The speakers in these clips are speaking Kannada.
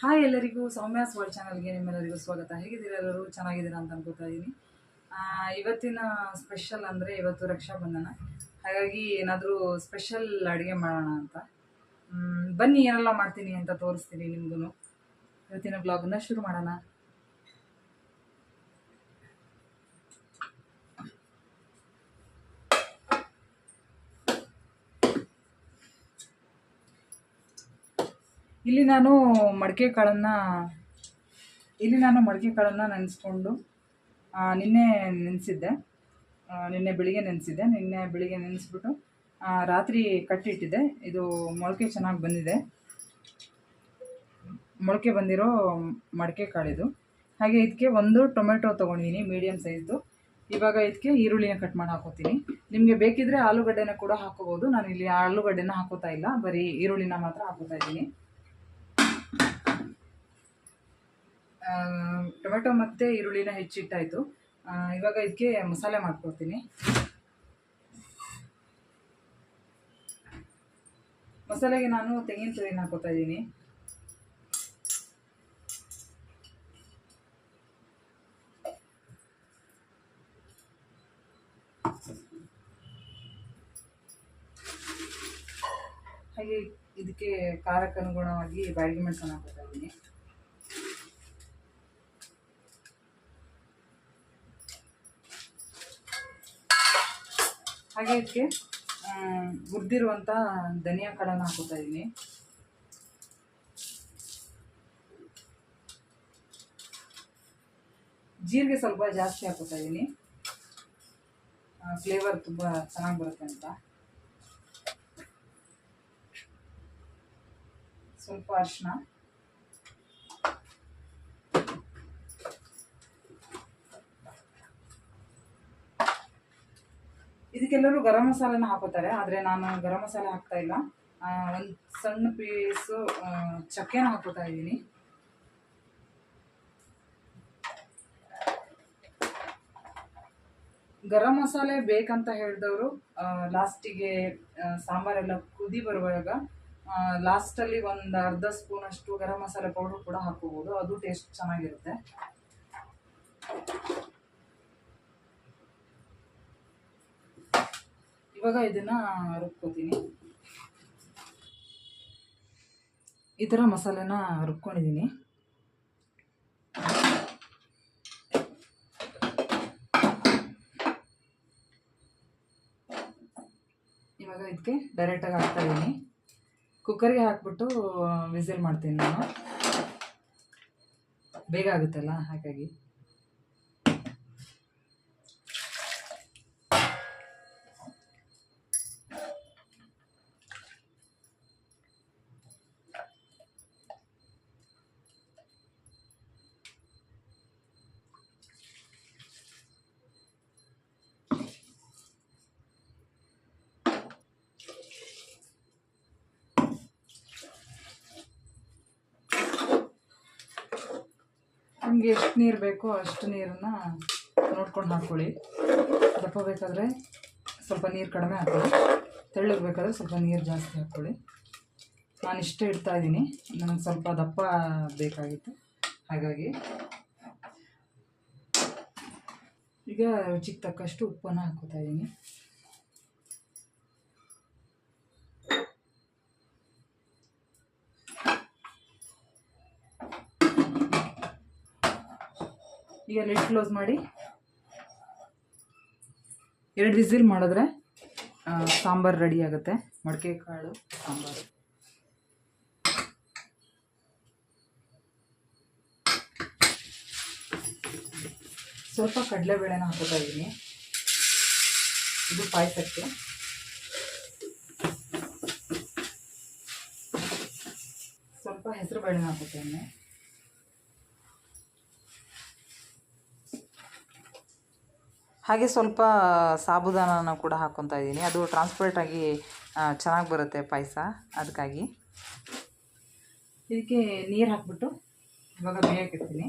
ಹಾಯ್ ಎಲ್ಲರಿಗೂ ಸೌಮ್ಯಾಸ್ ವರ್ಲ್ಡ್ ಚಾನಲ್ಗೆ ನಿಮ್ಮೆಲ್ಲರಿಗೂ ಸ್ವಾಗತ. ಹೇಗಿದ್ದೀರಾ? ಎಲ್ಲರೂ ಚೆನ್ನಾಗಿದ್ದೀರಾ ಅಂತ ಅನ್ಕೋತಾ ಇದ್ದೀನಿ. ಇವತ್ತಿನ ಸ್ಪೆಷಲ್ ಅಂದರೆ ಇವತ್ತು ರಕ್ಷಾಬಂಧನ, ಹಾಗಾಗಿ ಏನಾದರೂ ಸ್ಪೆಷಲ್ ಅಡುಗೆ ಮಾಡೋಣ ಅಂತ. ಬನ್ನಿ ಏನೆಲ್ಲ ಮಾಡ್ತೀನಿ ಅಂತ ತೋರಿಸ್ತೀನಿ ನಿಮಗೂ. ಇವತ್ತಿನ ಬ್ಲಾಗನ್ನ ಶುರು ಮಾಡೋಣ. ಇಲ್ಲಿ ನಾನು ಮಡಿಕೆ ಕಾಳನ್ನು ನೆನೆಸ್ಕೊಂಡು ನಿನ್ನೆ ಬೆಳಿಗ್ಗೆ ನೆನೆಸ್ಬಿಟ್ಟು ರಾತ್ರಿ ಕಟ್ಟಿಟ್ಟಿದ್ದೆ. ಇದು ಮೊಳಕೆ ಚೆನ್ನಾಗಿ ಬಂದಿದೆ, ಮೊಳಕೆ ಬಂದಿರೋ ಮಡಿಕೆ ಕಾಳಿದು. ಹಾಗೆ ಇದಕ್ಕೆ ಒಂದು ಟೊಮೆಟೊ ತೊಗೊಂಡಿದ್ದೀನಿ, ಮೀಡಿಯಮ್ ಸೈಜ್ದು. ಇವಾಗ ಇದಕ್ಕೆ ಈರುಳ್ಳಿನ ಕಟ್ ಮಾಡಿ ಹಾಕೋತೀನಿ. ನಿಮಗೆ ಬೇಕಿದ್ರೆ ಆಲೂಗಡ್ಡೆನ ಕೂಡ ಹಾಕೋಬೋದು. ನಾನು ಇಲ್ಲಿ ಆಲೂಗಡ್ಡೆನ ಹಾಕೋತಾ ಇಲ್ಲ, ಬರೀ ಈರುಳ್ಳಿನ ಮಾತ್ರ ಹಾಕೋತಾ ಇದ್ದೀನಿ. ಟೊಮೆಟೊ ಮತ್ತು ಈರುಳ್ಳಿನ ಹೆಚ್ಚಿಟ್ಟಾಯಿತು. ಇವಾಗ ಇದಕ್ಕೆ ಮಸಾಲೆ ಮಾಡ್ಕೊಳ್ತೀನಿ. ಮಸಾಲೆಗೆ ನಾನು ತೆಂಗಿನ ತುರಿನ ಹಾಕೋತಾ ಇದ್ದೀನಿ. ಹಾಗೆ ಇದಕ್ಕೆ ಖಾರಕ್ಕೆ ಅನುಗುಣವಾಗಿ ಬ್ಯಾಡಗಿ ಮೆಣಸನ್ನು ಹಾಕೋತಾ ಇದ್ದೀನಿ. ಹಾಗೆ ಇದಕ್ಕೆ ಹುರಿದಿರುವಂಥ ಧನಿಯಾ ಕಾಳನ್ನು ಹಾಕೋತಾ ಇದ್ದೀನಿ. ಜೀರಿಗೆ ಸ್ವಲ್ಪ ಜಾಸ್ತಿ ಹಾಕೋತಾ ಇದ್ದೀನಿ, ಫ್ಲೇವರ್ ತುಂಬ ಚೆನ್ನಾಗಿ ಬರುತ್ತೆ ಅಂತ. ಸ್ವಲ್ಪ ಅರಿಶಿನ, ಇದಕ್ಕೆಲ್ಲರೂ ಗರಂ ಮಸಾಲೆನ ಹಾಕೋತಾರೆ, ಆದರೆ ನಾನು ಗರಂ ಮಸಾಲೆ ಹಾಕ್ತಾ ಇಲ್ಲ. ಒಂದು ಸಣ್ಣ ಪೀಸು ಚಕ್ಕೆನ ಹಾಕೋತಾ ಇದ್ದೀನಿ. ಗರಂ ಮಸಾಲೆ ಬೇಕಂತ ಹೇಳಿದವರು ಲಾಸ್ಟಿಗೆ ಸಾಂಬಾರೆಲ್ಲ ಕುದಿ ಬರುವಾಗ ಲಾಸ್ಟಲ್ಲಿ ಒಂದು ಅರ್ಧ ಸ್ಪೂನಷ್ಟು ಗರಂ ಮಸಾಲೆ ಪೌಡ್ರ್ ಕೂಡ ಹಾಕೋಬೋದು, ಅದು ಟೇಸ್ಟ್ ಚೆನ್ನಾಗಿರುತ್ತೆ. ಇವಾಗ ಇದನ್ನು ರುಬ್ಕೋತೀನಿ. ಈ ಥರ ಮಸಾಲೆನ ರುಬ್ಕೊಂಡಿದ್ದೀನಿ. ಇವಾಗ ಇದಕ್ಕೆ ಡೈರೆಕ್ಟಾಗಿ ಹಾಕ್ತಾ ಇದ್ದೀನಿ. ಕುಕ್ಕರ್ಗೆ ಹಾಕ್ಬಿಟ್ಟು ವಿಸಿಲ್ ಮಾಡ್ತೀನಿ ನಾನು, ಬೇಗ ಆಗುತ್ತಲ್ಲ ಹಾಗಾಗಿ. ನಿಮಗೆ ಎಷ್ಟು ನೀರು ಬೇಕೋ ಅಷ್ಟು ನೀರನ್ನು ನೋಡ್ಕೊಂಡು ಹಾಕ್ಕೊಳ್ಳಿ. ದಪ್ಪ ಬೇಕಾದರೆ ಸ್ವಲ್ಪ ನೀರು ಕಡಿಮೆ ಹಾಕ್ಕೊಳ್ಳಿ, ತೆಳ್ಳಗೆ ಬೇಕಾದರೆ ಸ್ವಲ್ಪ ನೀರು ಜಾಸ್ತಿ ಹಾಕ್ಕೊಳ್ಳಿ. ನಾನು ಇಷ್ಟೇ ಇಡ್ತಾಯಿದ್ದೀನಿ, ನನಗೆ ಸ್ವಲ್ಪ ದಪ್ಪ ಬೇಕಾಗಿತ್ತು ಹಾಗಾಗಿ. ಈಗ ರುಚಿಗೆ ತಕ್ಕಷ್ಟು ಉಪ್ಪನ್ನು ಹಾಕ್ಕೋತಾ ಇದ್ದೀನಿ. ಈಗ ಲಿಡ್ ಕ್ಲೋಸ್ ಮಾಡಿ 2 ವಿಸಿಲ್ ಮಾಡಿದ್ರೆ ಸಾಂಬಾರು ರೆಡಿ ಆಗುತ್ತೆ, ಮಡಿಕೆ ಕಾಳು ಸಾಂಬಾರು. ಸ್ವಲ್ಪ ಕಡಲೆಬೇಳೆನ ಹಾಕೋತಾ ಇದ್ದೀನಿ, ಇದು ಪಾಯಸಕ್ಕೆ. ಸ್ವಲ್ಪ ಹೆಸರು ಬೇಳೆನ ಹಾಕೋತಾ ಇದ್ದೀನಿ. ಹಾಗೆ ಸ್ವಲ್ಪ ಸಾಬುದಾನನ ಕೂಡ ಹಾಕ್ಕೊತಾ ಇದ್ದೀನಿ, ಅದು ಟ್ರಾನ್ಸ್ಪರೆಂಟಾಗಿ ಚೆನ್ನಾಗಿ ಬರುತ್ತೆ ಪಾಯಸ, ಅದಕ್ಕಾಗಿ. ಇದಕ್ಕೆ ನೀರು ಹಾಕ್ಬಿಟ್ಟು ಇವಾಗ ಬೇಯಕ್ಕಿಡ್ತೀನಿ.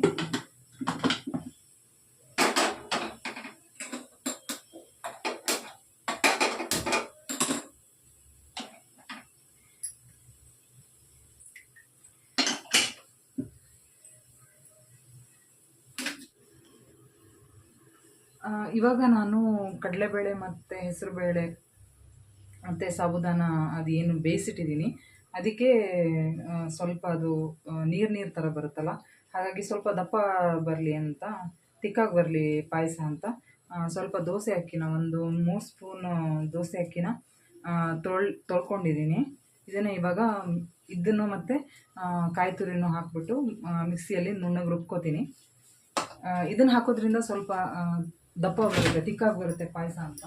ಇವಾಗ ನಾನು ಕಡಲೆಬೇಳೆ ಮತ್ತು ಹೆಸರುಬೇಳೆ ಮತ್ತು ಸಾಬುದಾನ ಅದೇನು ಬೇಯಿಸಿಟ್ಟಿದ್ದೀನಿ, ಅದಕ್ಕೆ ಸ್ವಲ್ಪ ಅದು ನೀರು ಥರ ಬರುತ್ತಲ್ಲ, ಹಾಗಾಗಿ ಸ್ವಲ್ಪ ದಪ್ಪ ಬರಲಿ ಅಂತ, ತಿಕ್ಕಾಗಿ ಬರಲಿ ಪಾಯಸ ಅಂತ ಸ್ವಲ್ಪ ದೋಸೆ ಅಕ್ಕಿನ ಒಂದು 3 ಸ್ಪೂನು ದೋಸೆ ಅಕ್ಕಿನ ತೊಳ್ಕೊಂಡಿದ್ದೀನಿ. ಇದನ್ನು ಇವಾಗ ಇದನ್ನು ಮತ್ತು ಕಾಯಿ ತುರಿನೂ ಹಾಕ್ಬಿಟ್ಟು ಮಿಕ್ಸಿಯಲ್ಲಿ ನುಣ್ಣಗೆ ರುಬ್ಕೋತೀನಿ. ಇದನ್ನು ಹಾಕೋದ್ರಿಂದ ಸ್ವಲ್ಪ ದಪ್ಪ ಬರುತ್ತೆ, ತಿಕ್ಕಾಗಿ ಬರುತ್ತೆ ಪಾಯಸ ಅಂತ.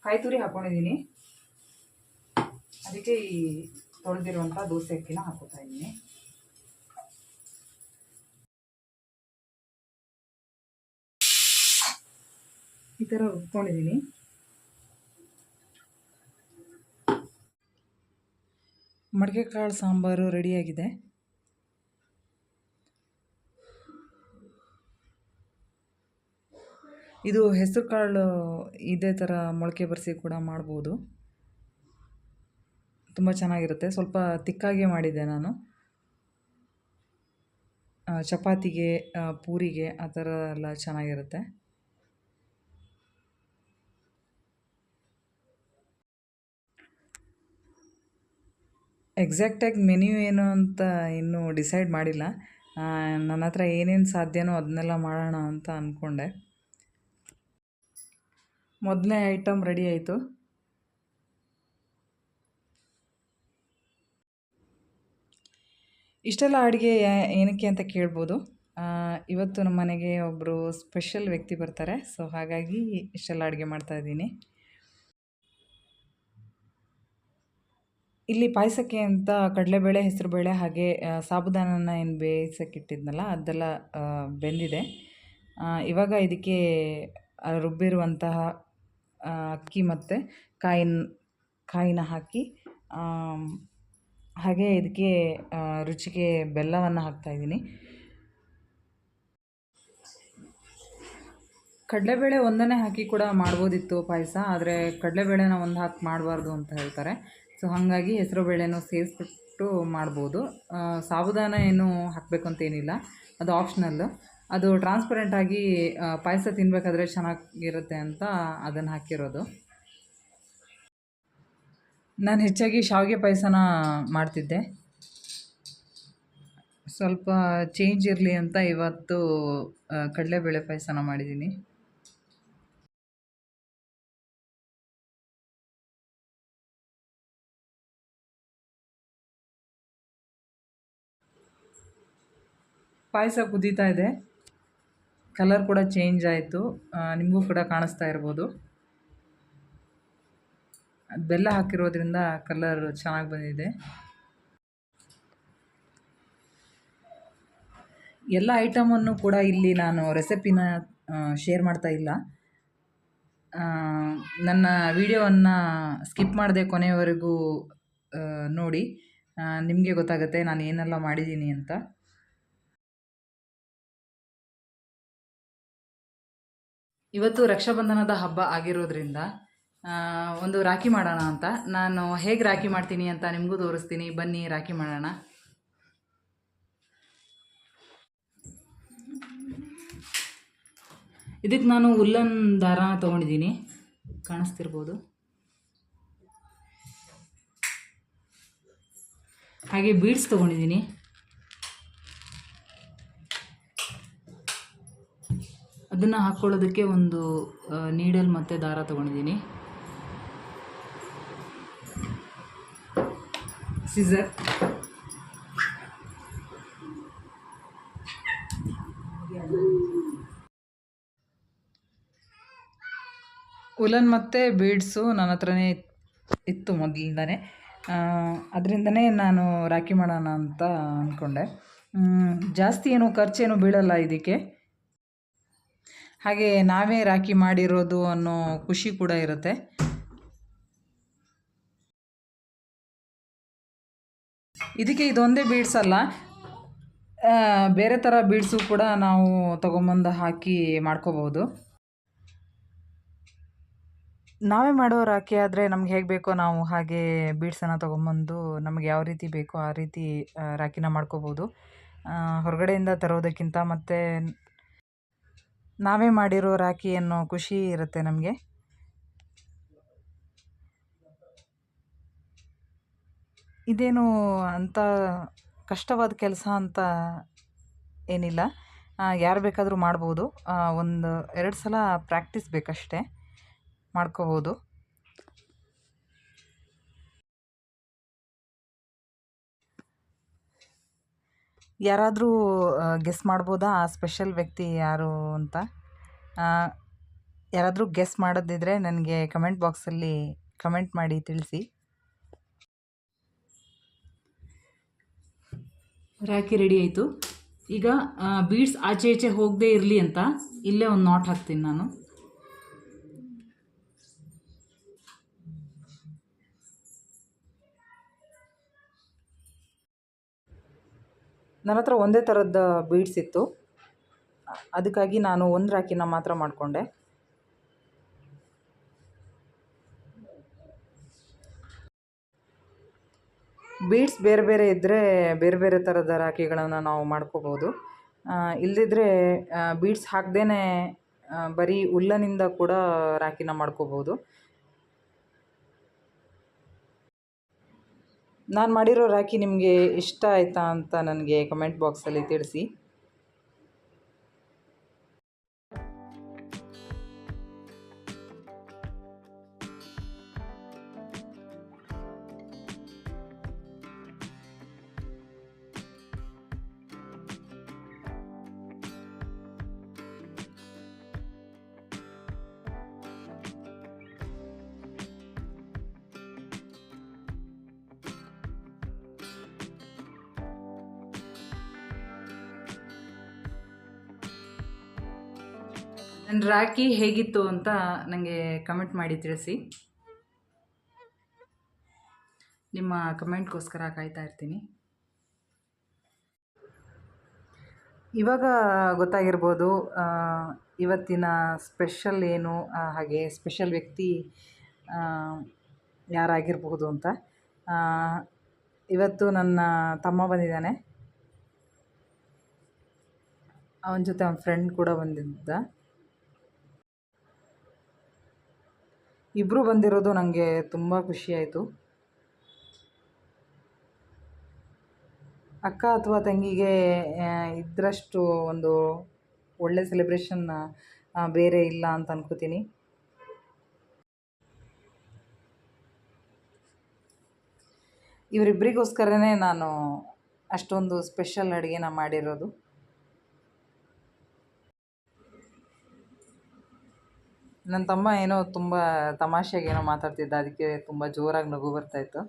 ಕಾಯಿ ತುರಿ ಹಾಕ್ಕೊಂಡಿದ್ದೀನಿ, ಅದಕ್ಕೆ ಈ ತೊಳೆದಿರುವಂಥ ದೋಸೆ ಅಕ್ಕಿನ ಹಾಕೋತಾ ಇದ್ದೀನಿ. ಈ ಥರ ರುಬ್ಕೊಂಡಿದ್ದೀನಿ. ಮಡಿಕೆ ಕಾಳು ಸಾಂಬಾರು ರೆಡಿಯಾಗಿದೆ. ಇದು ಹೆಸರು ಕಾಳು ಇದೇ ಥರ ಮೊಳಕೆ ಬರಿಸಿ ಕೂಡ ಮಾಡ್ಬೋದು, ತುಂಬ ಚೆನ್ನಾಗಿರುತ್ತೆ. ಸ್ವಲ್ಪ ತಿಕ್ಕಾಗೆ ಮಾಡಿದ್ದೆ ನಾನು, ಚಪಾತಿಗೆ ಪೂರಿಗೆ ಆ ಥರ ಎಲ್ಲ ಚೆನ್ನಾಗಿರುತ್ತೆ. ಎಕ್ಸಾಕ್ಟಾಗಿ ಮೆನ್ಯೂ ಏನು ಅಂತ ಇನ್ನೂ ಡಿಸೈಡ್ ಮಾಡಿಲ್ಲ. ನನ್ನ ಹತ್ರ ಏನೇನು ಸಾಧ್ಯನೋ ಅದನ್ನೆಲ್ಲ ಮಾಡೋಣ ಅಂತ ಅಂದ್ಕೊಂಡೆ. ಮೊದಲನೇ ಐಟಮ್ ರೆಡಿ ಆಯಿತು. ಇಷ್ಟೆಲ್ಲ ಅಡುಗೆ ಏನಕ್ಕೆ ಅಂತ ಕೇಳ್ಬೋದು. ಇವತ್ತು ನಮ್ಮ ಮನೆಗೆ ಒಬ್ಬರು ಸ್ಪೆಷಲ್ ವ್ಯಕ್ತಿ ಬರ್ತಾರೆ, ಸೊ ಹಾಗಾಗಿ ಇಷ್ಟೆಲ್ಲ ಅಡುಗೆ ಮಾಡ್ತಾಯಿದ್ದೀನಿ. ಇಲ್ಲಿ ಪಾಯಸಕ್ಕೆ ಅಂತ ಕಡಲೆಬೇಳೆ, ಹೆಸರುಬೇಳೆ ಹಾಗೆ ಸಾಬುದಾನನ ಏನು ಬೇಯಿಸೋಕ್ಕಿಟ್ಟಿದ್ನಲ್ಲ ಅದೆಲ್ಲ ಬೆಂದಿದೆ. ಇವಾಗ ಇದಕ್ಕೆ ರುಬ್ಬಿರುವಂತಹ ಅಕ್ಕಿ ಮತ್ತು ಕಾಯಿನ ಹಾಕಿ, ಹಾಗೆ ಇದಕ್ಕೆ ರುಚಿಗೆ ಬೆಲ್ಲವನ್ನು ಹಾಕ್ತಾಯಿದ್ದೀನಿ. ಕಡಲೆಬೇಳೆ ಒಂದನ್ನೇ ಹಾಕಿ ಕೂಡ ಮಾಡ್ಬೋದಿತ್ತು ಪಾಯಸ, ಆದರೆ ಕಡಲೆಬೇಳೆನ ಒಂದು ಹಾಕಿ ಮಾಡಬಾರ್ದು ಅಂತ ಹೇಳ್ತಾರೆ. ಸೊ ಹಾಗಾಗಿ ಹೆಸರುಬೇಳೆನೂ ಸೇರಿಸ್ಬಿಟ್ಟು ಮಾಡ್ಬೋದು. ಸಾಬುದಾನ ಏನು ಹಾಕಬೇಕು ಅಂತೇನಿಲ್ಲ, ಅದು ಆಪ್ಷನಲ್ಲು. ಅದು ಟ್ರಾನ್ಸ್ಪರೆಂಟಾಗಿ ಪಾಯಸ ತಿನ್ನಬೇಕಾದ್ರೆ ಚೆನ್ನಾಗಿರುತ್ತೆ ಅಂತ ಅದನ್ನು ಹಾಕಿರೋದು. ನಾನು ಹೆಚ್ಚಾಗಿ ಶಾವಿಗೆ ಪಾಯಸನ ಮಾಡ್ತಿದ್ದೆ, ಸ್ವಲ್ಪ ಚೇಂಜ್ ಇರಲಿ ಅಂತ ಇವತ್ತು ಕಡಲೆಬೇಳೆ ಪಾಯಸನ ಮಾಡಿದ್ದೀನಿ. ಪಾಯಸ ಕುದೀತಾ ಇದೆ, ಕಲರ್ ಕೂಡ ಚೇಂಜ್ ಆಯಿತು, ನಿಮಗೂ ಕೂಡ ಕಾಣಿಸ್ತಾ ಇರ್ಬೋದು. ಬೆಲ್ಲ ಹಾಕಿರೋದ್ರಿಂದ ಕಲರ್ ಚೆನ್ನಾಗಿ ಬಂದಿದೆ. ಎಲ್ಲ ಐಟಮನ್ನು ಕೂಡ ಇಲ್ಲಿ ನಾನು ರೆಸಿಪಿನ ಶೇರ್ ಮಾಡ್ತಾ ಇಲ್ಲ. ನನ್ನ ವಿಡಿಯೋವನ್ನು ಸ್ಕಿಪ್ ಮಾಡದೆ ಕೊನೆಯವರೆಗೂ ನೋಡಿ, ನಿಮಗೆ ಗೊತ್ತಾಗುತ್ತೆ ನಾನು ಏನೆಲ್ಲ ಮಾಡಿದ್ದೀನಿ ಅಂತ. ಇವತ್ತು ರಕ್ಷಾಬಂಧನದ ಹಬ್ಬ ಆಗಿರೋದ್ರಿಂದ ಒಂದು ರಾಖಿ ಮಾಡೋಣ ಅಂತ, ನಾನು ಹೇಗೆ ರಾಖಿ ಮಾಡ್ತೀನಿ ಅಂತ ನಿಮಗೂ ತೋರಿಸ್ತೀನಿ. ಬನ್ನಿ ರಾಖಿ ಮಾಡೋಣ. ಇದಕ್ಕೆ ನಾನು ಉಲ್ಲನ್ ದಾರ ತೊಗೊಂಡಿದ್ದೀನಿ, ಕಾಣಿಸ್ತಿರ್ಬೋದು. ಹಾಗೆ ಬೀಡ್ಸ್ ತೊಗೊಂಡಿದ್ದೀನಿ. ಅದನ್ನು ಹಾಕ್ಕೊಳ್ಳೋದಕ್ಕೆ ಒಂದು ನೀಡಲ್ ಮತ್ತು ದಾರ ತೊಗೊಂಡಿದ್ದೀನಿ. ಸಿಸರ್, ಉಲನ್ ಮತ್ತು ಬೀಡ್ಸು ನನ್ನ ಹತ್ರನೇ ಇತ್ತು ಮೊದಲಿಂದನೇ, ಅದರಿಂದನೇ ನಾನು ರಾಖಿ ಮಾಡೋಣ ಅಂತ ಅಂದ್ಕೊಂಡೆ. ಜಾಸ್ತಿ ಏನು ಖರ್ಚೇನು ಬೀಳಲ್ಲ ಇದಕ್ಕೆ, ಹಾಗೆ ನಾವೇ ರಾಖಿ ಮಾಡಿರೋದು ಅನ್ನೋ ಖುಷಿ ಕೂಡ ಇರುತ್ತೆ. ಇದಕ್ಕೆ ಇದೊಂದೇ ಬೀಡ್ಸ್ ಅಲ್ಲ, ಬೇರೆ ಥರ ಬೀಡ್ಸು ಕೂಡ ನಾವು ತೊಗೊಂಬಂದು ಹಾಕಿ ಮಾಡ್ಕೋಬೋದು. ನಾವೇ ಮಾಡೋ ರಾಖಿ ಆದರೆ ನಮ್ಗೆ ಹೇಗೆ ಬೇಕೋ ನಾವು ಹಾಗೆ ಬೀಡ್ಸನ್ನು ತೊಗೊಂಬಂದು ನಮಗೆ ಯಾವ ರೀತಿ ಬೇಕೋ ಆ ರೀತಿ ರಾಖಿನ ಮಾಡ್ಕೋಬೋದು. ಹೊರಗಡೆಯಿಂದ ತರೋದಕ್ಕಿಂತ ಮತ್ತು ನಾವೇ ಮಾಡಿರೋ ರಾಖಿ ಅನ್ನೋ ಖುಷಿ ಇರುತ್ತೆ ನಮಗೆ. ಇದೇನು ಅಂಥ ಕಷ್ಟವಾದ ಕೆಲಸ ಅಂತ ಏನಿಲ್ಲ, ಯಾರು ಬೇಕಾದರೂ ಮಾಡ್ಬೋದು. ಒಂದು 2 ಸಲ ಪ್ರಾಕ್ಟೀಸ್ ಬೇಕಷ್ಟೇ, ಮಾಡ್ಕೋಬೋದು. ಯಾರಾದರೂ ಗೆಸ್ ಮಾಡ್ಬೋದಾ ಆ ಸ್ಪೆಷಲ್ ವ್ಯಕ್ತಿ ಯಾರು ಅಂತ? ಯಾರಾದರೂ ಗೆಸ್ ಮಾಡೋದಿದ್ರೆ ನನಗೆ ಕಮೆಂಟ್ ಬಾಕ್ಸಲ್ಲಿ ಕಮೆಂಟ್ ಮಾಡಿ ತಿಳಿಸಿ. ರಾಖಿ ರೆಡಿ ಆಯಿತು. ಈಗ ಬೀಡ್ಸ್ ಆಚೆ ಈಚೆ ಹೋಗದೇ ಇರಲಿ ಅಂತ ಇಲ್ಲೇ ಒಂದು ನಾಟ್ ಹಾಕ್ತೀನಿ ನಾನು. ನನ್ನ ಹತ್ರ ಒಂದೇ ಥರದ ಬೀಡ್ಸ್ ಇತ್ತು, ಅದಕ್ಕಾಗಿ ನಾನು ಒಂದು ರಾಖಿನ ಮಾತ್ರ ಮಾಡಿಕೊಂಡೆ. ಬೀಡ್ಸ್ ಬೇರೆ ಬೇರೆ ಇದ್ದರೆ ಬೇರೆ ಬೇರೆ ಥರದ ರಾಖಿಗಳನ್ನು ನಾವು ಮಾಡ್ಕೋಬೋದು. ಇಲ್ಲದಿದ್ದರೆ ಬೀಡ್ಸ್ ಹಾಕ್ದೇ ಬರೀ ಉಲ್ಲನಿಂದ ಕೂಡ ರಾಖಿನ ಮಾಡ್ಕೋಬೋದು. ನಾನು ಮಾಡಿರೋ ರಾಖಿ ನಿಮಗೆ ಇಷ್ಟ ಆಯಿತಾ ಅಂತ ನನಗೆ ಕಮೆಂಟ್ ಬಾಕ್ಸಲ್ಲಿ ತಿಳಿಸಿ. ನನ್ನ ರಾಖಿ ಹೇಗಿತ್ತು ಅಂತ ನನಗೆ ಕಮೆಂಟ್ ಮಾಡಿ ತಿಳಿಸಿ. ನಿಮ್ಮ ಕಮೆಂಟ್ಗೋಸ್ಕರ ಕಾಯ್ತಾ ಇರ್ತೀನಿ. ಇವಾಗ ಗೊತ್ತಾಗಿರ್ಬೋದು ಇವತ್ತಿನ ಸ್ಪೆಷಲ್ ಏನು, ಹಾಗೆ ಸ್ಪೆಷಲ್ ವ್ಯಕ್ತಿ ಯಾರಾಗಿರ್ಬೋದು ಅಂತ. ಇವತ್ತು ನನ್ನ ತಮ್ಮ ಬಂದಿದ್ದಾನೆ, ಅವನ ಜೊತೆ ಅವನ ಫ್ರೆಂಡ್ ಕೂಡ ಬಂದಿದ್ದ. ಇಬ್ಬರು ಬಂದಿರೋದು ನನಗೆ ತುಂಬ ಖುಷಿಯಾಯಿತು. ಅಕ್ಕ ಅಥವಾ ತಂಗಿಗೆ ಇದ್ದರಷ್ಟು ಒಂದು ಒಳ್ಳೆ ಸೆಲೆಬ್ರೇಷನ್ ಬೇರೆ ಇಲ್ಲ ಅಂತ ಅನ್ಕೋತೀನಿ. ಇವರಿಬ್ಬರಿಗೋಸ್ಕರನೇ ನಾನು ಅಷ್ಟೊಂದು ಸ್ಪೆಷಲ್ ಅಡುಗೆನ ಮಾಡಿರೋದು. ನನ್ನ ತಮ್ಮ ಏನೋ ತುಂಬ ತಮಾಷೆಗೆ ಏನೋ ಮಾತಾಡ್ತಿದ್ದ, ಅದಕ್ಕೆ ತುಂಬ ಜೋರಾಗಿ ನಗು ಬರ್ತಾಯಿತ್ತು.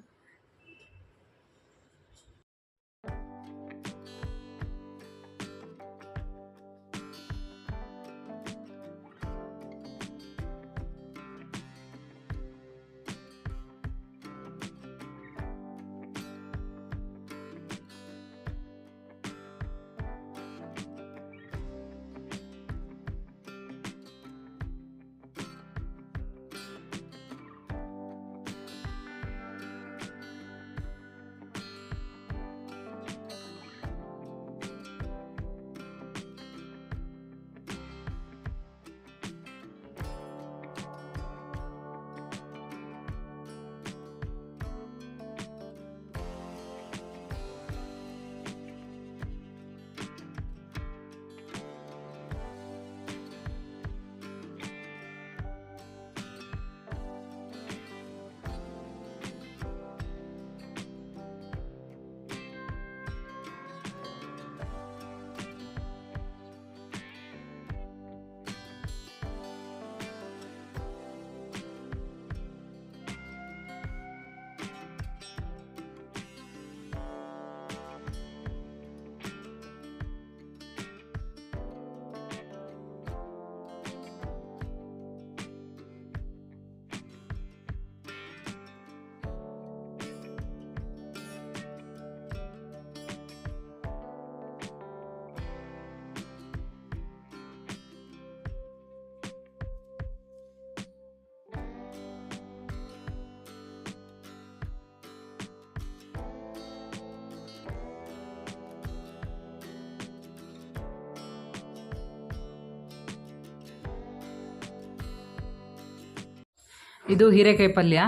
ಇದು ಹೀರೆಕಾಯಿ ಪಲ್ಯ,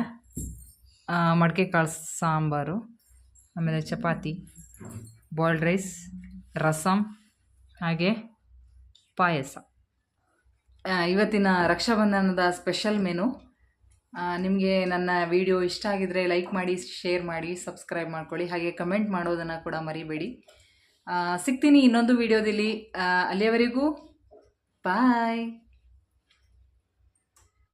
ಮಡಕೆ ಕಾಳು ಸಾಂಬಾರು, ಆಮೇಲೆ ಚಪಾತಿ, ಬಾಯ್ಲ್ಡ್ ರೈಸ್, ರಸಮ್, ಹಾಗೆ ಪಾಯಸ. ಇವತ್ತಿನ ರಕ್ಷಾಬಂಧನದ ಸ್ಪೆಷಲ್ ಮೆನು. ನಿಮಗೆ ನನ್ನ ವಿಡಿಯೋ ಇಷ್ಟ ಆಗಿದರೆ ಲೈಕ್ ಮಾಡಿ, ಶೇರ್ ಮಾಡಿ, ಸಬ್ಸ್ಕ್ರೈಬ್ ಮಾಡ್ಕೊಳ್ಳಿ. ಹಾಗೆ ಕಮೆಂಟ್ ಮಾಡೋದನ್ನು ಕೂಡ ಮರಿಬೇಡಿ. ಸಿಗ್ತೀನಿ ಇನ್ನೊಂದು ವಿಡಿಯೋದಲ್ಲಿ. ಅಲ್ಲಿಯವರೆಗೂ ಬಾಯ್.